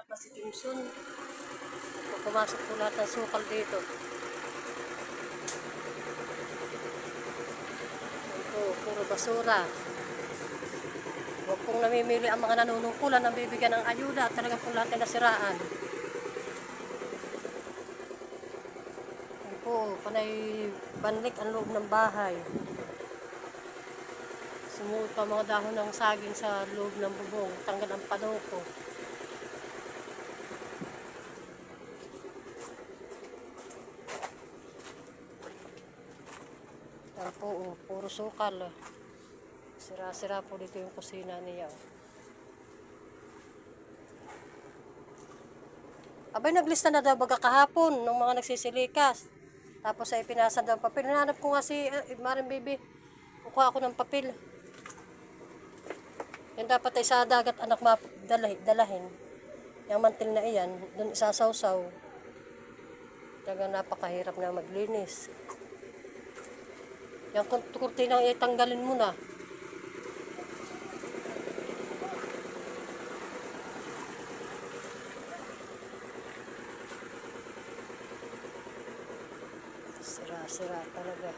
Si Jimson. Pumasok po lahat ng sukal dito. Ito, puro basura. Huwag pong namimili ang mga nanunungkulan ng bibigyan ng ayuda. Talaga po lahat ay nasiraan. Ito po, panay banlik ang loob ng bahay. Sumuot pa mga dahon ng saging sa loob ng bubong. Tanggal ang panoko. Yan po, puro sukal. Sira-sira po dito yung kusina niya. Abay, naglista na daw baga kahapon ng mga nagsisilikas. Tapos ay pinasa daw ang papel. Hinanap ko nga si Maring Baby. Kukuha ako ng papel. Yan dapat ay sa dagat anak dalahin. Yung mantil na iyan, dun isasawsaw. Talagang napakahirap na maglinis. Yung kurtinang itanggalin mo na. Sira-sira talaga.